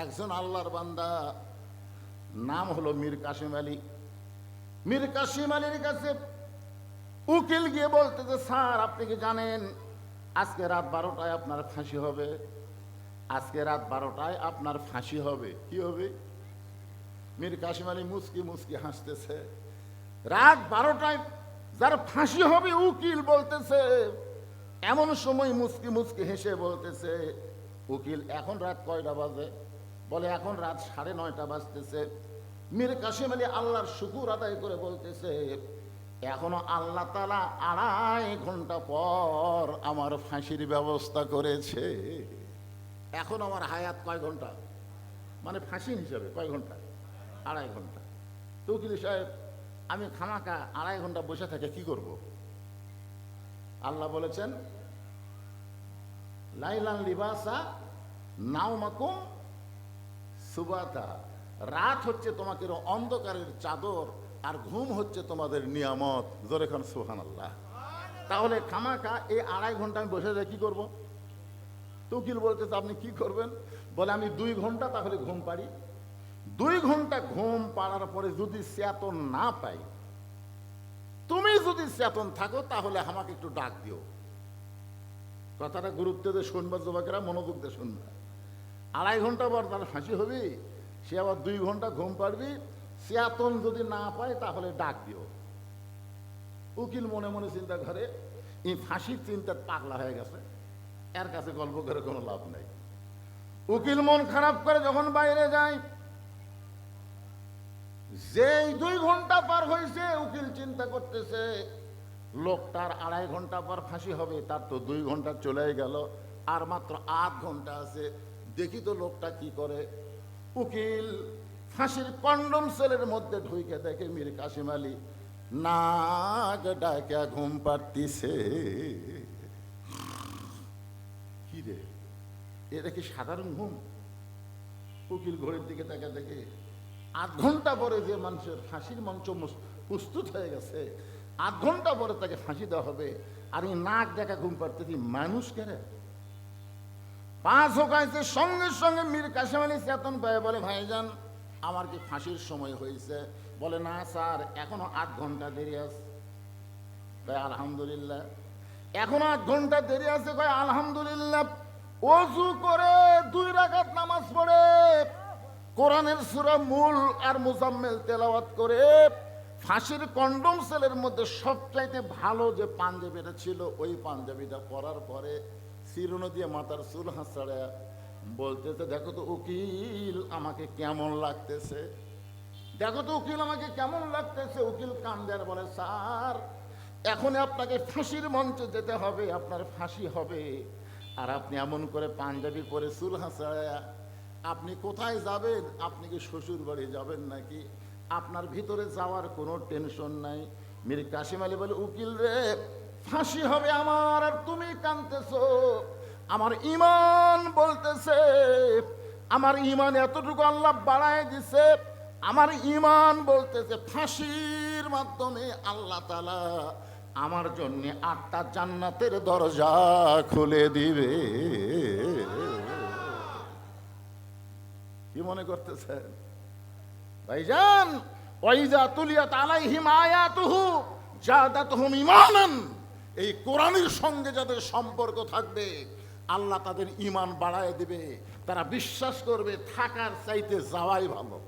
একজন আল্লাহর বান্দা, নাম হলো মীর কাসেম আলী। মীর কাসেম আলীর কাছে উকিল গিয়ে বলতেছে, স্যার আপনি কি জানেন আজকে রাত 12টায় আপনার ফাঁসি হবে? আজকে রাত 12টায় আপনার ফাঁসি হবে। কি হবে? মীর কাসেম আলী মুস্কি মুস্কি হাসতেছে। রাত 12টায় যার ফাঁসি হবে উকিল বলতেছে। এমন সময় মুস্কি মুস্কি হেসে বলতেছে, উকিল এখন রাত কয়টা বাজে? বলে এখন রাত 9:30 বাজতেছে। মীর কাসেম আলী আল্লাহর শুকুর আদায় করে বলতেছে, এখনো আল্লাহ তাআলা 2.5 ঘন্টা পর আমার ফাঁসির ব্যবস্থা করেছে। এখন আমার হায়াত কয় ঘন্টা? মানে ফাঁসির হিসাবে কয় ঘন্টা? 2.5 ঘন্টা। তো উকিল সাহেব, আমি খামাকা 2.5 ঘন্টা বসে থাকে কি করব? আল্লাহ বলেছেন, লাইলান লিবাসা নাওমাকুম সুবাতা, রাত হচ্ছে তোমাদের অন্ধকারের চাদর আর ঘুম হচ্ছে তোমাদের নিয়ামত। জোরে খান সুবহানাল্লাহ। তাহলে খামাকা এই 2.5 ঘন্টা আমি বসে যাই কি করব? তো উকিল বলতেছে, আপনি কি করবেন? বলে আমি 2 ঘন্টা তাহলে ঘুম পারি। 2 ঘন্টা ঘুম পাড়ার পরে যদি চেতন না পাই, তুমি যদি চেতন থাকো তাহলে আমাকে একটু ডাক দিও। কথাটা গুরুত্ব দিয়ে শুনবা, যুবকেরা মনোযোগ দিয়ে শুনবা। 2.5 ঘন্টা পর তার ফাঁসি হবে, সে আবার 2 ঘন্টা ঘুম পাড়বি, চেতন যদি না পায় তাহলে ডাক দিও। উকিল মনে মনে চিন্তা করে, এই ফাঁসির চিন্তার পাগলা হয়ে গেছে, এর কাছে গল্প করে কোনো লাভ নাই। উকিল মন খারাপ করে যখন বাইরে যায়, যেই 2 ঘন্টা পার হয়েছে উকিল চিন্তা করতেছে, লোকটার 2.5 ঘন্টা পর ফাঁসি হবে, তার তো 2 ঘন্টা চলে গেল, আর মাত্র 8 ঘন্টা আছে, দেখি তো লোকটা কি করে। উকিল ফাঁসির কন্ডম সেলের মধ্যে ঢুকে দেখে মীর কাসেম আলী নাক ডাকা ঘুম পাড়তিছে। কি রে, এটা কি সাধারণ ঘুম? উকিল ঘড়ির দিকে তাকে দেখে 8 ঘন্টা পরে যে মানুষের ফাঁসির মঞ্চ প্রস্তুত হয়ে গেছে, 8 ঘন্টা পরে তাকে ফাঁসি দেওয়া হবে, আর এই নাক দেখা ঘুম পাড়তেছি মানুষ কেন? 5 হোকাইছে সঙ্গে সঙ্গে মীর কাসেম আলী চেতন পায়, বলে ভাইজান আমার কি ফাঁসির সময় হয়েছে? বলে না স্যার, এখনো 8 ঘন্টা দেরি আছে। কয় আলহামদুলিল্লাহ। এখনো 8 ঘন্টা দেরি আছে। কয় আলহামদুলিল্লাহ। ওযু করে 2 রাকাত নামাজ পড়ে কোরআনের সূরা মূল আর মুজাম্মিল তেলাওয়াত করে ফাঁসির কন্ডম সেলের মধ্যে সবচাইতে ভালো যে পাঞ্জাবিটা ছিল ওই পাঞ্জাবিটা পরার পরে চিরুনি দিয়ে মাথার চুল হাঁচড়ে বলতেছে, দেখো তো উকিল আমাকে কেমন লাগতেছে, দেখো তো উকিল আমাকে কেমন লাগতেছে। উকিল কান্দার বলে, স্যার এখন আপনাকে ফাঁসির মঞ্চে যেতে হবে, আপনার ফাঁসি হবে, আর আপনি এমন করে পাঞ্জাবি পরে চুল হাঁচড়ে আপনি কোথায় যাবেন? আপনি কি শ্বশুর বাড়ি যাবেন নাকি? আপনার ভিতরে যাওয়ার কোনো টেনশন নাই। মীর কাসেম আলী বলে, উকিল রে ফাঁসি হবে আমার, আর তুমি কাঁদতেছো। আমার ঈমান বলতেছে, আমার ঈমান এতটুকু আল্লাহ বাড়ায় দিছে, আমার ঈমান বলতেছে ফাঁসির মাধ্যমে আল্লাহ তাআলা আমার জন্য 8টা জান্নাতের দরজা খুলে দিবে। কি মনে করতেছেন ভাইজান? ওয়াইজা তুলিয়াত আলাইহিম আয়াতুহু জাদাতহুম ঈমানান, এই কোরআনের সঙ্গে যাদের সম্পর্ক থাকবে আল্লাহ তাদের ঈমান বাড়ায় দিবে, তারা বিশ্বাস করবে থাকার চাইতে যাওয়াই ভালো।